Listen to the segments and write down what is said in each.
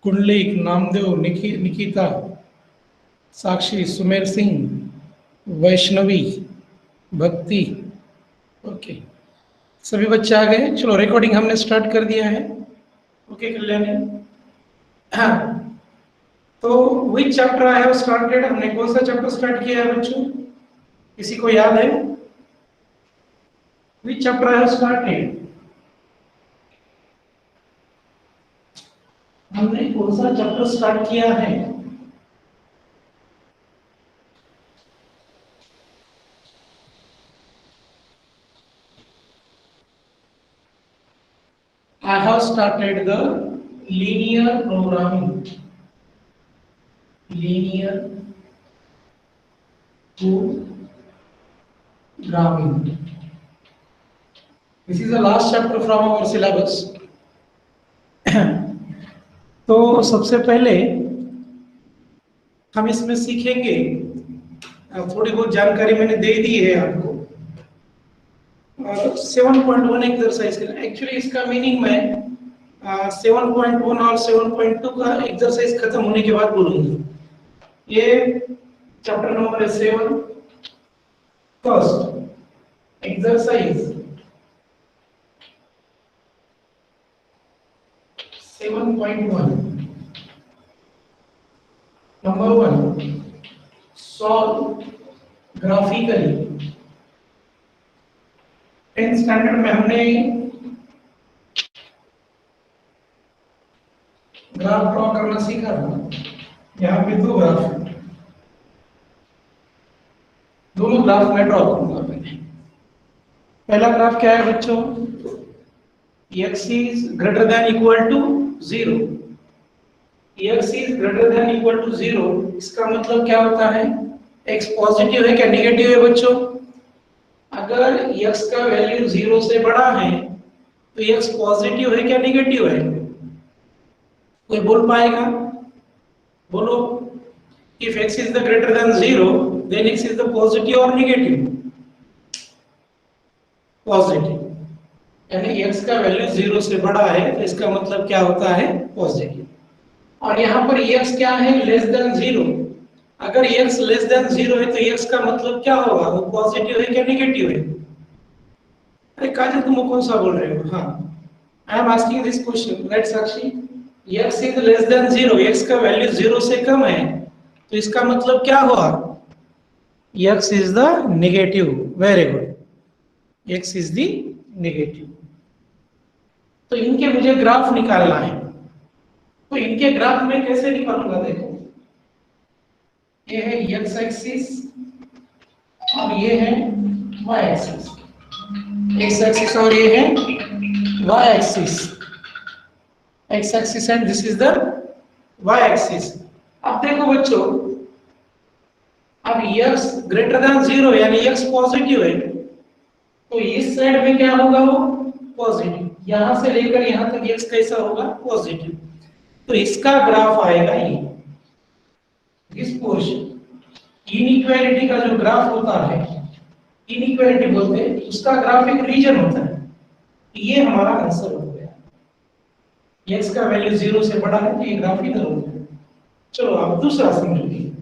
कुंडलिक, नामदेव, निकिता, साक्षी, सुमेर सिंह, वैष्णवी, भक्ति। ओके, सभी बच्चे आ गए। चलो रिकॉर्डिंग हमने स्टार्ट कर दिया है। ओके कल्याणी, हाँ, तो विच चैप्टर आई हैव स्टार्टेड, हमने कौन सा चैप्टर स्टार्ट किया है बच्चों, किसी को याद है? विच चैप्टर आई हैव स्टार्टेड, हमने कौन सा चैप्टर स्टार्ट किया है? I have started the linear programming. Linear programming. This is the last chapter from our syllabus. तो सबसे पहले हम इसमें सीखेंगे, थोड़ी बहुत जानकारी मैंने दे दी है आपको। 7.1 एक्सरसाइज, एक्चुअली इसका मीनिंग मैं 7.1 और 7.2 का एक्सरसाइज खत्म होने के बाद बोलूंगा। ये chapter number 7, first exercise 7.1, number 1, solve graphically. 10th standard में हमने ग्राफ ड्रॉ करना सीखा था। यहाँ पे दो ग्राफ है, दोनों ग्राफ में ड्रॉ करूंगा मैंने। पहला ग्राफ क्या है बच्चों, x is greater than equal to 0। x is greater than equal to 0, इसका मतलब क्या होता है, x पॉजिटिव है क्या नेगेटिव है बच्चों? अगर x का वैल्यू 0 से बड़ा है तो x पॉजिटिव है क्या नेगेटिव है? कोई बोल पाएगा? बोलो, if x is the greater than 0 then x is the positive or negative? Positive, यानी x का वैल्यू 0 से बड़ा है तो इसका मतलब क्या होता है, पॉजिटिव। और यहाँ पर x क्या है, लेस देन 0। अगर x लेस देन 0 है तो x का मतलब क्या होगा, वो पॉजिटिव है क्या नेगेटिव है? अरे काजल तुम कौन सा बोल रहे हो? हाँ, I am asking this question, right Sakshi? x is less than 0, x का वैल्यू 0 से कम है तो इसका मतलब क्या हुआ, x is the negative. Very good, x is the negative. तो इनके मुझे ग्राफ निकालना है, तो इनके ग्राफ में कैसे निकालूंगा? देखो, ये है x एक्सिस और ये है y एक्सिस, x एक्सिस और ये है y axis, x axis and this is the y axis. अब देखो बच्चों, अब x ग्रेटर देन 0 यानी x पॉजिटिव है तो इस साइड में क्या होगा, वो पॉजिटिव। यहां से लेकर यहां तक x कैसा होगा, पॉजिटिव। तो इसका ग्राफ आएगा ये, दिस पोर्शन। इनइक्वालिटी का जो ग्राफ होता है, इनइक्वालिटी बोलते हैं, उसका ग्राफ एक रीजन होता है। ये हमारा आंसर हो गया, x का वैल्यू 0 से बड़ा है तो ये ग्राफ इधर हो गया। चलो अब दूसरा समझिए,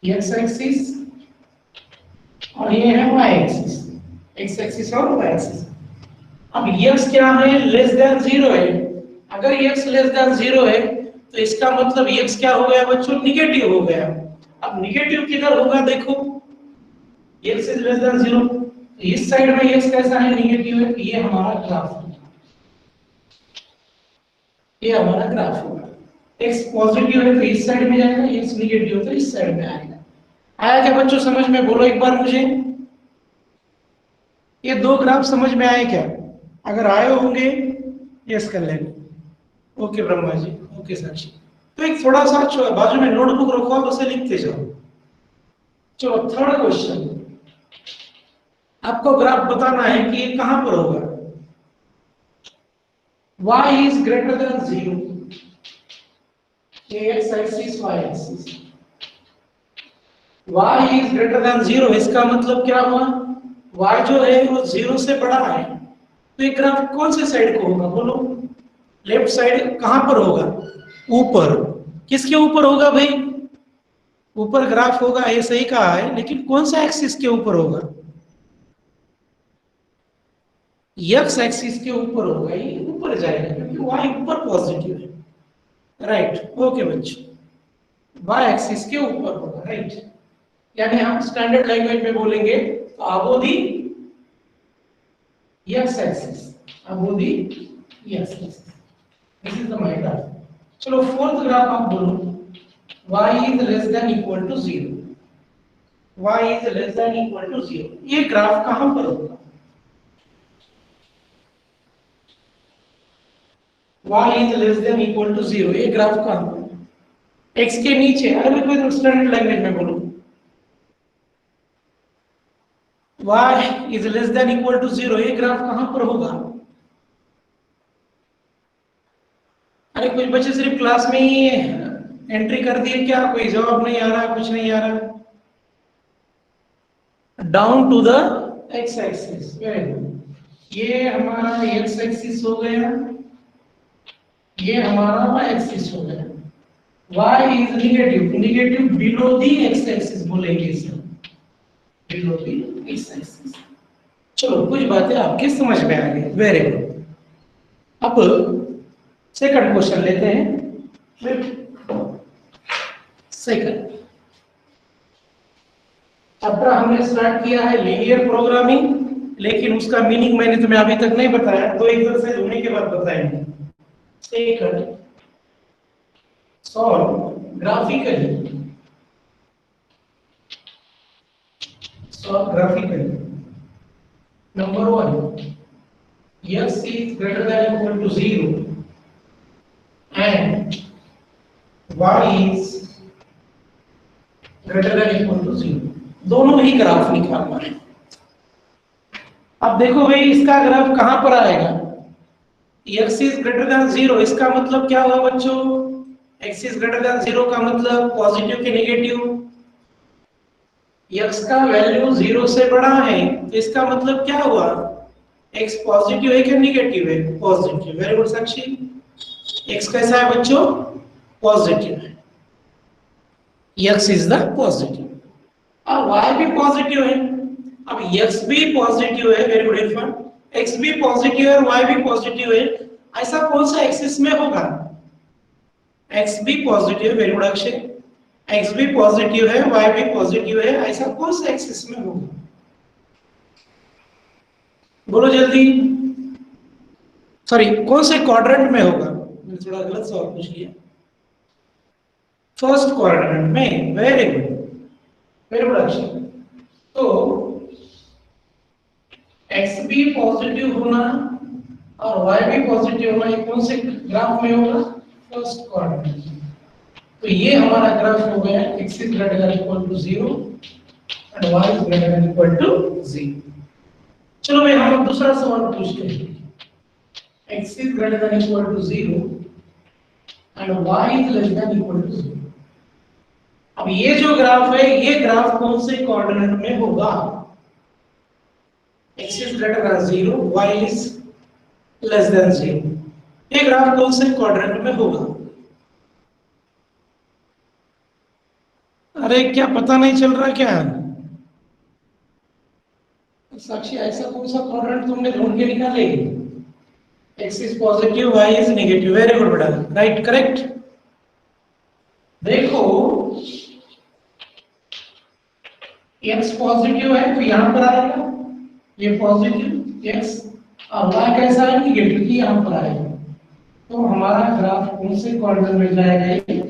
x एक्सिस और ये है y एक्सिस, x एक्सिस और y एक्सिस। अब x क्या है, लेस देन 0 है। अगर x लेस देन 0 है तो इसका मतलब x क्या हो गया बच्चों, निगेटिव हो गया। अब निगेटिव किधर होगा, देखो x इज लेस देन 0, इस साइड में x कैसा है, निगेटिव है। ये हमारा ग्राफ है, ये हमारा ग्राफ होगा। x पॉजिटिव है तो इस साइड में जाएगा, x निगेटिव है तो इस साइड में आएगा। आया क्या बच्चों समझ में? बोलो एक बार मुझे, ये दो ग्राफ समझ में आए क्या? अगर आए होंगे यस कर लेंगे। ओके ब्रह्मा जी, ओके साक्षी। तो एक थोड़ा सा बाजू में नोटबुक रखो, आप उसे लिखते जाओ। चलो थर्ड क्वेश्चन, आपको ग्राफ बताना है कि ये कहां पर होगा। y is greater than 0, x axis y axis, y is greater than 0, इसका मतलब क्या हुआ, y जो है वो 0 से बड़ा है तो ये ग्राफ कौन से साइड को होगा, बोलो? लेफ्ट साइड कहां पर होगा? ऊपर। किसके ऊपर होगा भाई? ऊपर ग्राफ होगा, ये सही कहा है, लेकिन कौन सा एक्सिस के ऊपर होगा? एक्स एक्सिस के ऊपर होगा, ये ऊपर जाएगा क्योंकि वाई ऊपर पॉजिटिव है। राइट, ओके बच्चों, वाई एक्सिस के ऊपर होगा, राइट। यानी हम स्टैंडर्ड लैंग्वेज में बोलेंगे तो above the x axis, above the x axis, this is the my graph. चलो फोर्थ ग्राफ आप बोलो, y is less than equal to 0, y is less than equal to 0, ये ग्राफ कहां पर होगा? y is less than equal to 0, ये graph कहां पर? x के नीचे, अरे कोई स्टैंडर्ड लैंग्वेज में बोलो, y is less than equal to 0, ये ग्राफ कहां पर होगा? अरे कुछ बच्चे सिर्फ क्लास में ही एंट्री कर दिए क्या? कोई जवाब नहीं आ रहा, कुछ नहीं आ रहा। Down to the X axis, very good. ये हमारा एक्स एक्सिस हो गया, ये हमारा वाई एक्सिस हो गया। y is negative, negative below the x axis बोलेंगे इसे, बिलो दी एक्स एक्सिस। चलो कुछ बातें आपके समझ में आ गई, वेरी गुड। अब सेकंड क्वेश्चन लेते हैं। सेकंड चैप्टर हमने स्टार्ट किया है लीनियर प्रोग्रामिंग, लेकिन उसका मीनिंग मैंने तुम्हें अभी तक नहीं बताया, दो एक्सरसाइज होने के बाद बताएंगे। Second, solve graphically, solve graphically. Number 1, x is greater than equal to 0 and y is greater than equal to 0, दोनों ही ग्राफ निकालना है। अब देखो भाई, इसका ग्राफ कहां पर आएगा? x is greater than 0, इसका मतलब क्या हुआ बच्चों? x is greater than 0 का मतलब पॉजिटिव के नेगेटिव। x का वैल्यू 0 से बड़ा है तो इसका मतलब क्या हुआ? x पॉजिटिव है क्या नेगेटिव है? पॉजिटिव, वेरी गुड साक्षी। x कैसा है बच्चों? पॉजिटिव है, x इज द पॉजिटिव, और y भी पॉजिटिव है। अब x भी पॉजिटिव है, वेरी गुड इरफान, x भी पॉजिटिव है और y भी पॉजिटिव है, ऐसा कौन सा एक्सिस में होगा? x भी positive, very good Akshay, x भी पॉजिटिव है, y भी पॉजिटिव है, ऐसा कौन सा एक्सिस में होगा? बोलो जल्दी, सॉरी कौन से क्वाड्रेंट में होगा? मैंने थोड़ा गलत सवाल पूछ लिया। फर्स्ट क्वाड्रेंट में, very good, very good Akshay. तो x भी पॉजिटिव होना और y भी पॉजिटिव होना, ये कौन से ग्राफ में होगा? First quadrant. तो ये हमारा ग्राफ हो गया x is greater than equal to 0 and y is greater than equal to 0। चलो भाई हम दूसरा सवाल पूछते हैं, x is greater than equal to 0 and y is less than equal to 0। अब ये जो ग्राफ है, ये ग्राफ कौन से क्वाड्रेंट में होगा? x is greater than 0, y is less than 0, ये ग्राफ कौन से क्वाड्रेंट में होगा? अरे क्या पता नहीं चल रहा क्या? साक्षी ऐसा कौन सा क्वाड्रेंट तुमने ढूंढ के निकाले? x is positive, y is negative, very good बेटा, राइट करेक्ट। देखो x पॉजिटिव है तो यहां पर आएगा, ये पॉजिटिव x, और y कैसा है? नेगेटिव, की यहां पर आएगा। तो हमारा ग्राफ कौन से क्वाड्रेंट में जाएगा?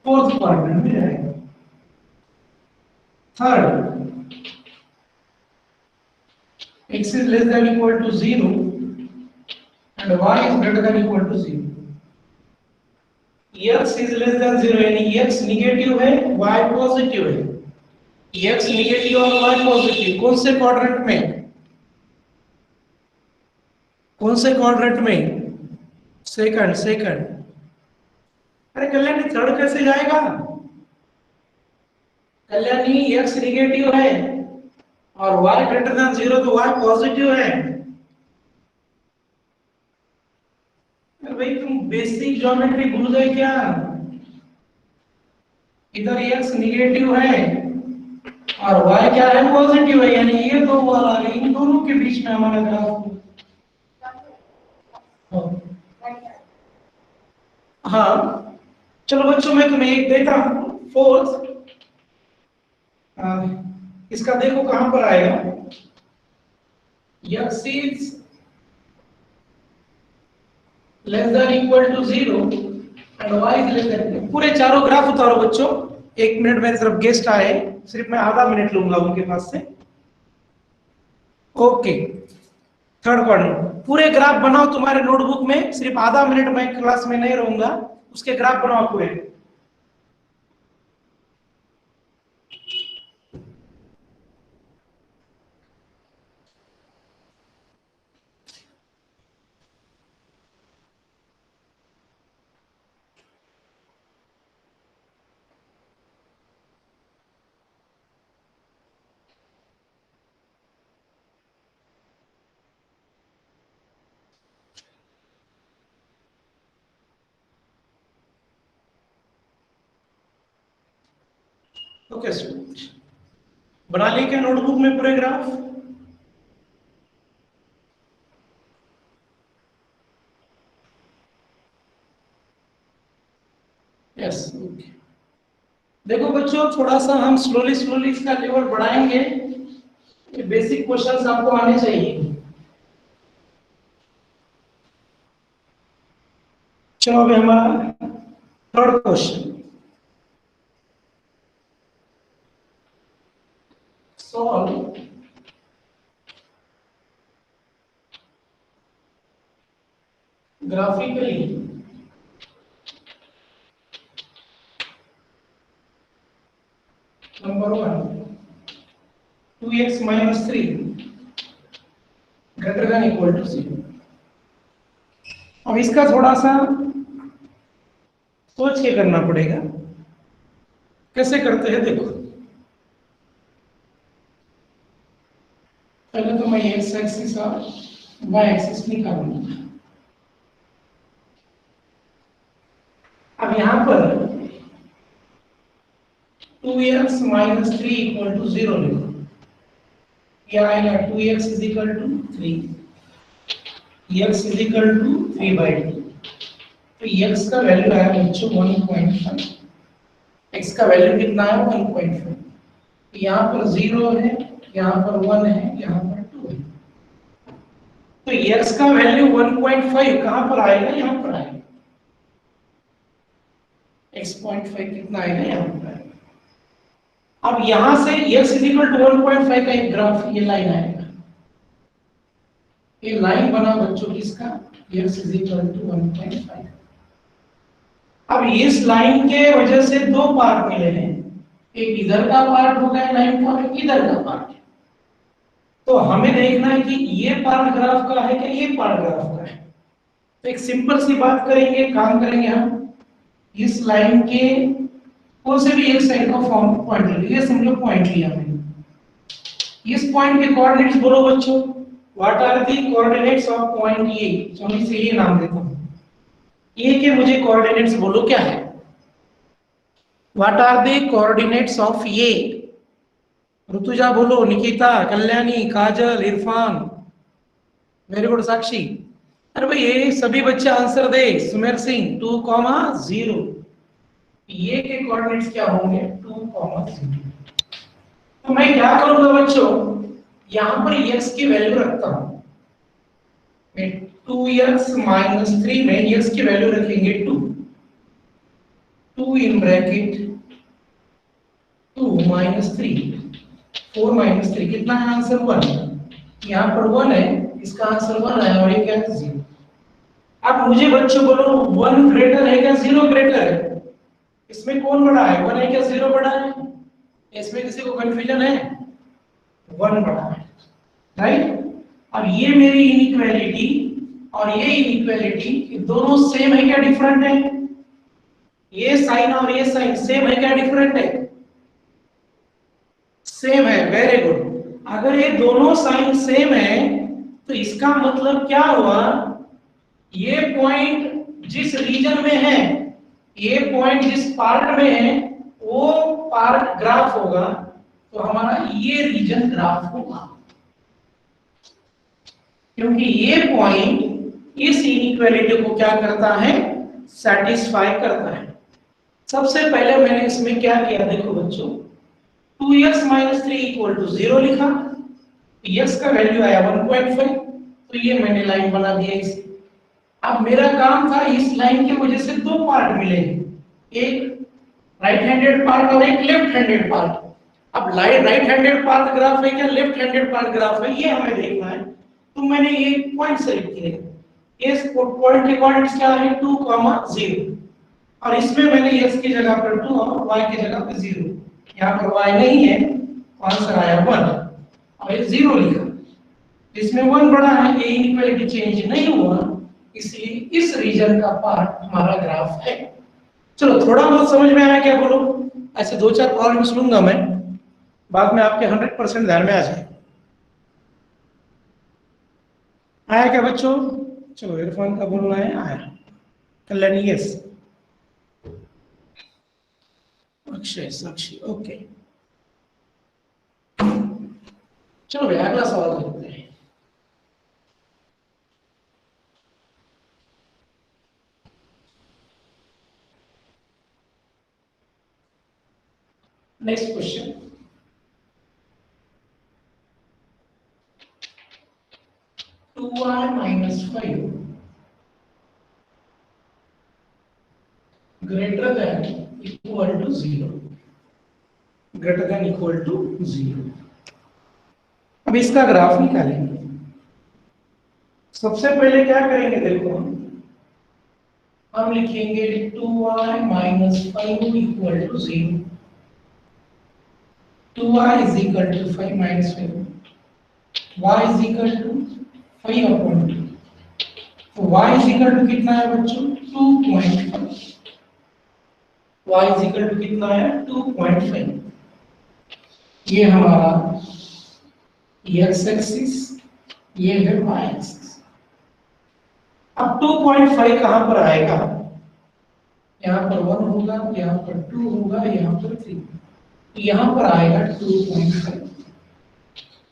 फोर्थ क्वाड्रेंट में जाएगा। Third, x is less than equal to 0 and y is greater than equal to 0। x is less than 0 यानी x नेगेटिव है, y पॉजिटिव है। x नेगेटिव और y पॉजिटिव, कौन से क्वाड्रेंट में? कौन से क्वाड्रेंट में? Second, second. अरे कल्याणी थर्ड कैसे जाएगा? कल्याणी x नेगेटिव है और y ग्रेटर देन 0 तो y पॉजिटिव है। भाई बेसिक ज्योमेट्री भूल गए क्या? इधर x निगेटिव है और y क्या है? पॉजिटिव है, यानी ये दो वाला इन दोनों के बीच में हमारा ग्राफ। हाँ चलो बच्चों, मैं तुम्हें एक देता हूं फोर्थ। इसका देखो कहां पर आएगा। x is less than equal to 0 and y is less than। पूरे चारों ग्राफ उतारो बच्चों। 1 मिनट मेरी तरफ गेस्ट आए, सिर्फ मैं आधा मिनट लूंगा उनके पास से। ओके, थर्ड क्वाड्रेंट पूरे ग्राफ बनाओ तुम्हारे नोटबुक में। सिर्फ आधा मिनट मैं क्लास में नहीं रहूंगा, उसके ग्राफ बनाओ पूरे। ओके स्टूडेंट, बना लिए क्या नोटबुक में पूरे ग्राफ? Yes okay. देखो बच्चों, थोड़ा सा हम स्लोली स्लोली इसका लेवल बढ़ाएंगे। ये बेसिक क्वेश्चंस आपको आने चाहिए। चलो अभी हमारा third question. Solve graphically number 1 2x minus 3 greater than equal to 0। अब इसका थोड़ा सा सोच के करना पड़ेगा। कैसे करते हैं देखो। पहले तो मैं x एक्सिस और y एक्सिस निकालूंगा। अब यहां पर 2x minus 3 equal to 0 लिखो। क्या आएगा? 2x is equal to 3, x is equal to 3/2। तो x का वैल्यू आया बच्चों 1.5। x का वैल्यू कितना है? 1.5। यहाँ पर 0 है, यहाँ पर 1 है, यहाँ पर 2 है। तो x का वैल्यू 1.5 कहाँ पर आएगा? यहाँ पर आएगा। x.5 कितना आएगा? यहाँ पर आएगा। अब यहाँ से x is equal to 1.5 का एक ग्राफ, ये लाइन आएगा। ये लाइन बना बच्चों किसका? x is equal to 1.5। अब इस लाइन के वजह से दो पार्ट मिले हैं, एक इधर का पार्ट हो गया लाइन का, एक इधर का पार्ट। तो हमें देखना है कि ये पार्ट ग्राफ का है कि ये पार्ट ग्राफ का है। तो एक सिंपल सी बात करेंगे, काम करेंगे हम। इस लाइन के कौन से भी एक साइड का फॉर्म पॉइंट ले लीजिए। समझो पॉइंट लिया मैंने। इस पॉइंट के कोऑर्डिनेट्स बोलो बच्चों। What are the coordinates of point A? चलो इसे ये नाम देता हूं। ए के मुझे कोऑर्डिनेट्स बोलो क्या है? What are the coordinates of A? Rutuja बोलो, निकिता, कल्याणी, काजल, इरफान, वेरी गुड साक्षी। अरे भाई ये सभी बच्चे आंसर दे। सुमेर सिंह 2,0। ये के कोऑर्डिनेट्स क्या होंगे? 2,0। तो मैं क्या करूंगा बच्चों, यहां पर x की वैल्यू रखता हूं। मैं 2x minus 3 में x की वैल्यू रखेंगे 2। 2 in bracket 2 minus 3, 4 minus 3 कितना है? आंसर 1। यहाँ पर 1 है, इसका आंसर 1 है और ये क्या है? 0। अब मुझे बच्चों बोलो 1 ग्रेटर है क्या 0 ग्रेटर है? इसमें कौन बड़ा है? 1 है क्या 0 बड़ा है? इसमें किसी को कंफ्यूजन है? 1 बड़ा है, राइट। अब ये मेरी इनइक्वालिटी और ये इनइक्वालिटी दोनों सेम है क्या डिफरेंट है? ये साइन और ये साइन सेम है क्या डिफरेंट है? सेम है, वेरी गुड। अगर ये दोनों साइन सेम है तो इसका मतलब क्या हुआ? ये पॉइंट जिस रीजन में है, ये पॉइंट जिस पार्ट में है वो पार्ट ग्राफ होगा, तो हमारा ये रीजन ग्राफ होगा, क्योंकि ये पॉइंट इस इनइक्वालिटी को क्या करता है, सेटिस्फाई करता है। सबसे पहले मैंने इसमें क्या किया, देखो बच्चों, 2x - 3 = 0 लिखा, x का वैल्यू आया 1.5, तो ये मैंने लाइन बना दिया इसे। अब मेरा काम था, इस लाइन की वजह से दो पार्ट मिले, एक राइट हैंडेड पार्ट और एक लेफ्ट हैंडेड पार्ट। अब राइट हैंडेड पार्ट ग्राफ है क्या लेफ्ट हैंडेड पार्ट ग्राफ है, ये हमें देखना है। तो मैंने ये पॉइंट सेलेक्ट किए, इस पॉइंट के कोऑर्डिनेट्स क्या है 2, 0, और इसमें मैंने x की जगह पर 2 और y की जगह पर 0, यहाँ पर y नहीं है, आंसर आया 1 और ये 0 लिखा। इसमें 1 बड़ा है, ये इनइक्वालिटी चेंज नहीं हुआ, इसलिए इस रीजन का पार्ट हमारा ग्राफ है। चलो थोड़ा बहुत समझ में आया क्या, बोलो। ऐसे दो चार प्रॉब्लम्स लूंगा मैं, बाद में आपके 100% ध्यान में आ जाए। आया क्या बच्चों? चलो इरफान का बोलना है आया, कल्याणी यस, अक्षय साक्षी ओके। चलो भैया अगला सवाल देखते हैं। Next question, two y - 5 greater than equal to 0, greater than equal to 0। अब इसका ग्राफ निकालेंगे। सबसे पहले क्या करेंगे, देखो हम लिखेंगे 2y - 5 = 0, 2y = 5 - 5, y = 5/2, तो y = कितना है बच्चों 2.5, y = कितना है 2.5, ये हमारा x एक्सिस, ये है y एक्सिस। अब 2.5 कहां पर आएगा, यहाँ पर 1 होगा, यहाँ पर 2 होगा, यहाँ पर 3, यहाँ पर आएगा 2.5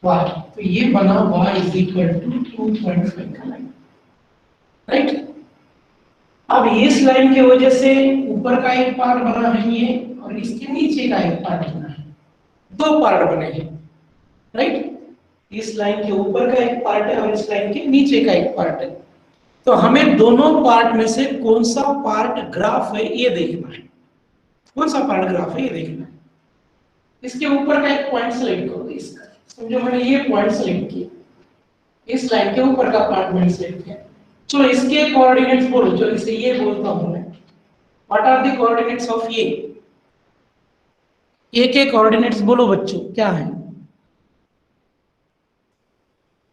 y, तो ये बना y = 2.5 का लाइन, राइट। अब इस लाइन की वजह से ऊपर का एक पार्ट बना है ये, और इसके नीचे का एक पार्ट बना है, दो पार्ट बने हैं, राइट। इस लाइन के ऊपर का एक पार्ट है और इस लाइन के नीचे का एक पार्ट है। तो हमें दोनों पार्ट में से कौन सा पार्ट ग्राफ है ये देखना है, कौन सा पार्ट ग्राफ है ये देखना है। इसके ऊपर का एक पॉइंट सेलेक्ट करो, इसका समझो मैंने ये पॉइंट सेलेक्ट किया, इस लाइन के ऊपर का पार्ट मैंने सेलेक्ट किया। चलो इसके कोऑर्डिनेट्स बोलो, चलो इसे ये बोलता हूं मैं, what are the coordinates of ये, के कोऑर्डिनेट्स बोलो बच्चों क्या है,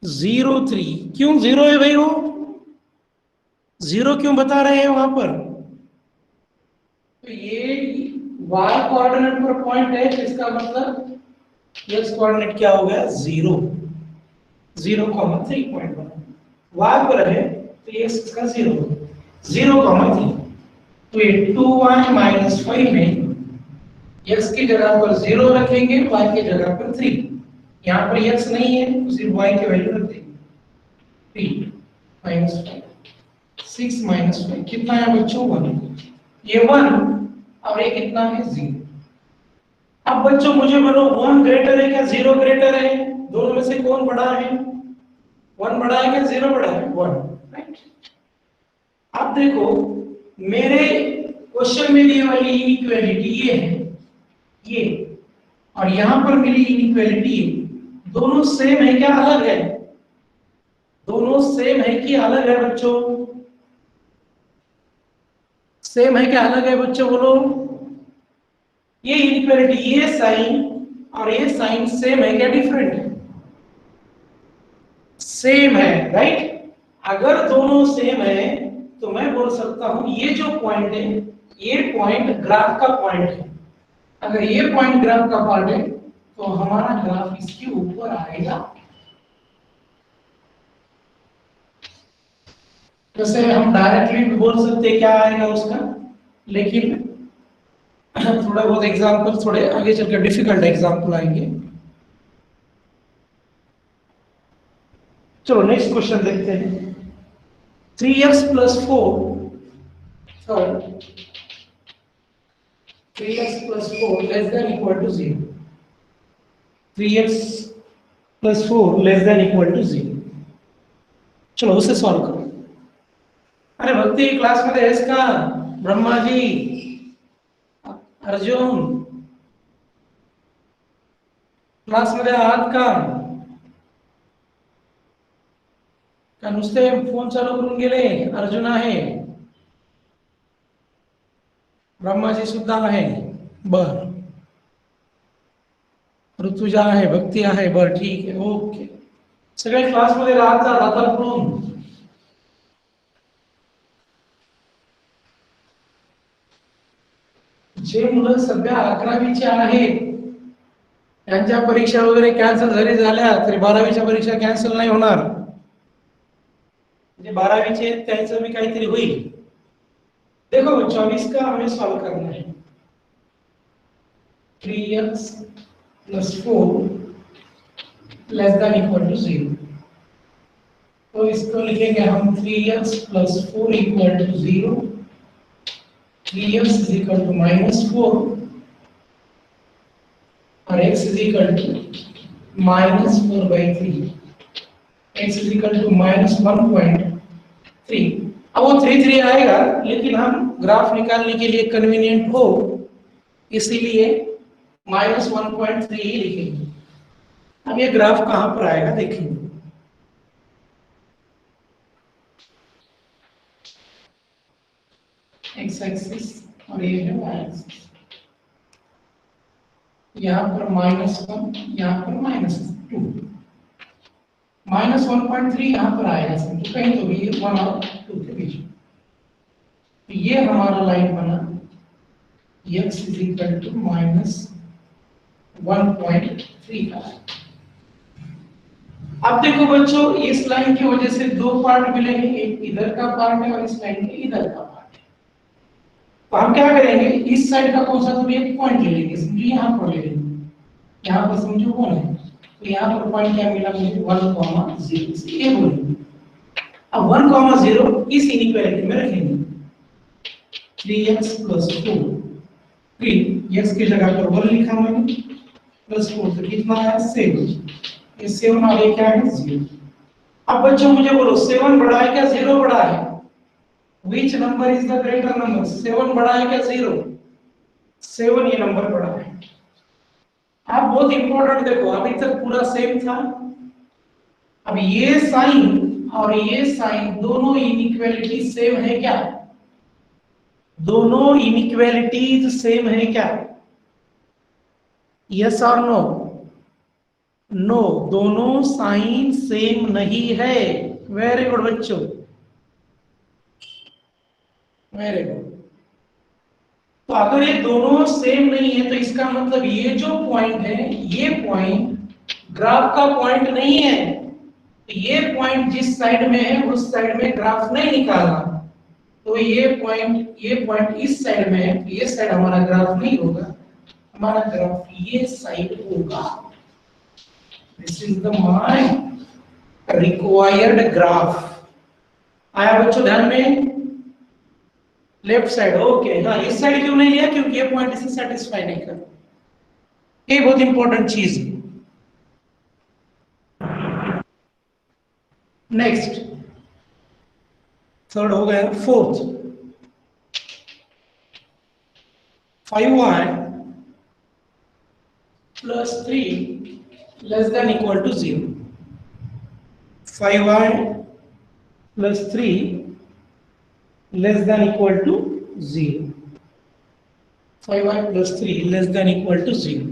0, 3। क्यों 0 है भाई, वो 0 क्यों बता रहे हैं वहां पर, तो ये y कोऑर्डिनेट पर पॉइंट है, तो इसका मतलब x कोऑर्डिनेट क्या हो गया 0, 0,3 पॉइंट बना, y पर है तो x का 0, 0,3, तो ये 2y - 5 में x की जगह पर 0 रखेंगे, y की जगह पर 3, यहाँ पर x नहीं है तो सिर्फ y की वैल्यू रख देंगे, 3 - 5, 6 - 5 कितना है बच्चों 1, ये 1 और ये कितना है 0। अब बच्चों मुझे बोलो 1 ग्रेटर है क्या 0 ग्रेटर है, दोनों में से कौन बड़ा है, 1 बड़ा है क्या 0 बड़ा है, 1, राइट। अब देखो मेरे क्वेश्चन में दी वाली इनइक्वालिटी ये है, ये, और यहां पर मिली इनइक्वालिटी, दोनों सेम है क्या अलग है, दोनों सेम है कि अलग है बच्चों, सेम है क्या अलग है बच्चों बोलो। ये इनइक्वालिटी, ये साइन और ये साइन सेम है क्या डिफरेंट है, सेम है, राइट। अगर दोनों सेम है तो मैं बोल सकता हूं ये जो पॉइंट है ये पॉइंट ग्राफ का पॉइंट है, अगर ये पॉइंट ग्राफ का पॉइंट है तो हमारा ग्राफ इसके ऊपर आएगा, वैसे हम डायरेक्टली भी बोल सकते क्या आएगा उसका, लेकिन थोड़ा बहुत एग्जांपल थोड़े आगे चलकर डिफिकल्ट एग्जांपल आएंगे। चलो नेक्स्ट क्वेश्चन देखते हैं। 3x plus 4, third, 3x plus 4 less than equal to 0. 3x plus 4 less than equal to 0. चलो उसे सॉल्व करो। अरे भक्ति क्लास मध्ये आहेस का? ब्रह्माजी, अर्जुन क्लास मध्ये आहात का? का नुसते फोन चालू करून गेले? अर्जुन आहे, ब्रह्माजी सुद्धा आहे, बर, ऋतुजा आहे, भक्ती आहे, बर ठीक आहे, ओके, सगळे क्लास मध्ये राहतात आता पळून। जे मुलं सध्या 11वीचे आहेत त्यांच्या परीक्षा वगैरे कॅन्सल जरी झाल्या तरी 12वीच्या परीक्षा कॅन्सल नाही होणार, म्हणजे 12वीचे त्यांचं भी काहीतरी होईल। देखो 24 का हमें सॉल्व करना है। 3x plus 4 less than equal to 0, तो इसको लिखेंगे हम 3x plus 4 equal to 0, 3x is equal to -4 और x is equal to -4/3, x is equal to -1.3। अब वो 3 आएगा, लेकिन हम ग्राफ निकालने के लिए कन्वीनियंट हो इसीलिए -1.3 ही लिखेंगे। अब ये ग्राफ कहां पर आएगा देखेंगे। एक्स एक्सिस और ये है वाई एक्सिस, यहाँ पर -1, यहाँ पर -2, -1.3 यहाँ पर आएगा, समझो कहीं तो भी 1 और 2 के बीच। तो ये हमारा लाइन बना x is equal to -1.3 का। अब देखो बच्चों, इस लाइन की वजह से दो पार्ट मिलेंगे, एक इधर का पार्ट है और इस लाइन के इधर का पार्ट है। तो हम क्या करेंगे, इस साइड का कौन सा तो एक पॉइंट ले लेंगे, समझो यहाँ पर ले लेंगे, यहाँ पर समझो कौन है, तो यहाँ पर पॉइंट क्या मिला मुझे 1,0, ये बोलेंगे। अब 1,0 इस इनइक्वालिटी में रखेंगे, 3x plus 4, 3 x की जगह पर 1 लिखा मैंने, प्लस 4 तो कितना है 7, ये 7 और ये क्या है 0। अब बच्चों मुझे बोलो 7 बड़ा है क्या 0 बड़ा है? Which number is the greater number? 7 बड़ा है क्या 0? 7 ये नंबर बड़ा है। आप बहुत इंपॉर्टेंट देखो, अभी तक पूरा सेम था, अब ये साइन और ये साइन दोनों इनइक्वालिटी सेम है क्या? दोनों इनइक्वालिटीज सेम है क्या? यस और नो? नो, दोनों साइन सेम नहीं है। वेरी गुड बच्चों, वेरी गुड। तो अगर ये दोनों सेम नहीं है तो इसका मतलब ये जो पॉइंट है, ये पॉइंट ग्राफ का पॉइंट नहीं है। तो ये पॉइंट जिस साइड में है उस साइड में ग्राफ नहीं निकालना, तो ये पॉइंट इस साइड में है, तो ये साइड हमारा ग्राफ नहीं होगा, हमारा ग्राफ ये साइड होगा। This is the my required graph. आया बच्चों ध्यान में? Left side, okay. हाँ, इस साइड क्यों नहीं लिया? क्योंकि ये पॉइंट इसे सेटिस्फाई नहीं कर, ये बहुत इंपॉर्टेंट चीज है। नेक्स्ट, थर्ड हो गया, fourth, 5y plus 3 less than equal to 0. 5y plus 3 less than equal to 0. 5y plus 3 less than equal to 0.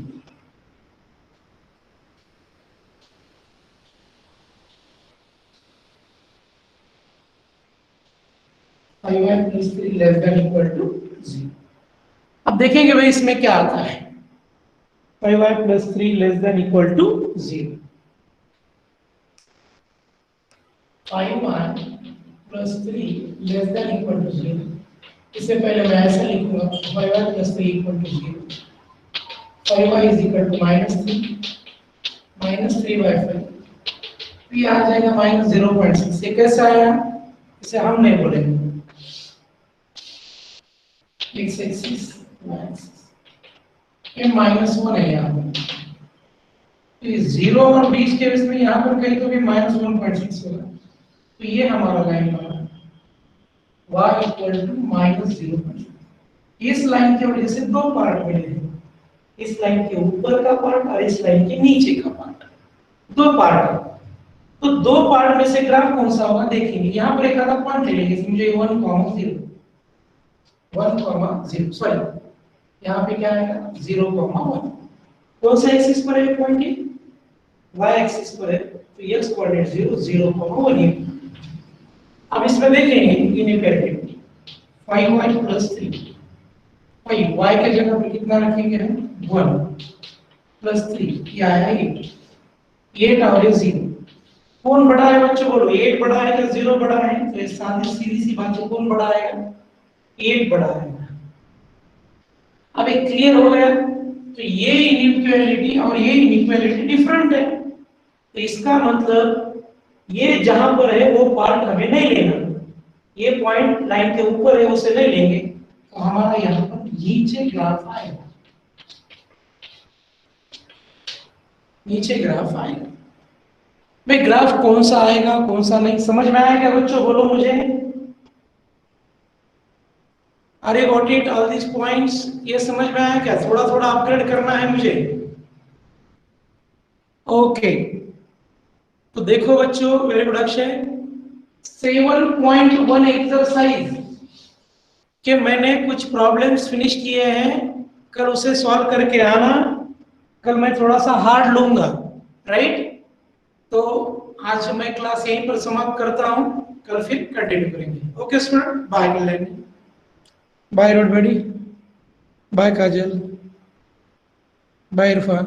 plus 3 less than equal to 0. अब देखेंगे भाई इसमें क्या आता है। 5y plus 3 less than equal to 0. 5y plus 3 less than equal to 0। इससे पहले मैं ऐसा लिखूंगा 5y plus 3 equal to 0। 5y is equal to minus 3/5। ये आ जाएगा माइनस 0.6। ये कैसा आया, इसे हम नहीं बोलेंगे, x एक्सिस ये -1 है यहाँ पर। तो 0 और 20 के बीच में यहाँ पर कहीं तो भी -1.6 होगा। तो ये हमारा लाइन बना y इक्वल टू -0.6। इस लाइन की वजह से दो पार्ट मिले हैं, इस लाइन के ऊपर का पार्ट और इस लाइन के नीचे का पार्ट, दो पार्ट। तो दो पार्ट में से ग्राफ कौन सा होगा देखेंगे। यहाँ पर एक आधा पॉइंट ले लेंगे, समझो 1,0 सॉरी यहाँ पे क्या आएगा 0,1। कौन सा एक्सिस पर है पॉइंट, ये y एक्सिस पर है, तो x कोऑर्डिनेट 0,1 है। अब इसमें देखेंगे इनइक्वालिटी 5y प्लस 3, भाई y के जगह पे कितना रखेंगे हम 1 प्लस 3 ये आया 8 और 0। कौन बड़ा है बच्चों बोलो, 8 बड़ा है या 0 बड़ा है? तो इस सीधी सी बात है, कौन बड़ा आएगा, 8 बड़ा है। अब एक क्लियर हो गया। तो ये इनइक्वालिटी और ये इनइक्वालिटी डिफरेंट है, तो इसका मतलब ये जहां पर है वो पार्ट हमें नहीं लेना, ये पॉइंट लाइन के ऊपर है उसे नहीं लेंगे। तो हमारा यहाँ पर नीचे ग्राफ आएगा, नीचे ग्राफ आएगा। भाई ग्राफ कौन सा आएगा कौन सा नहीं समझ में आया क्या बच्चों, बोलो मुझे। अरे got it all this points, ये समझ में आया क्या? थोड़ा थोड़ा अपग्रेड करना है मुझे। ओके तो देखो बच्चों, मेरे प्रोडक्शन 7.1 एक्सरसाइज के मैंने कुछ प्रॉब्लम्स फिनिश किए हैं, कल उसे सॉल्व करके आना। कल मैं थोड़ा सा हार्ड लूंगा, राइट? तो आज मैं क्लास यहीं पर समाप्त करता हूं, कल फिर कंटिन्यू करेंगे। Okay student, bye Kalyan, bye रोड बेडी, बाय काजल, बाय इरफान।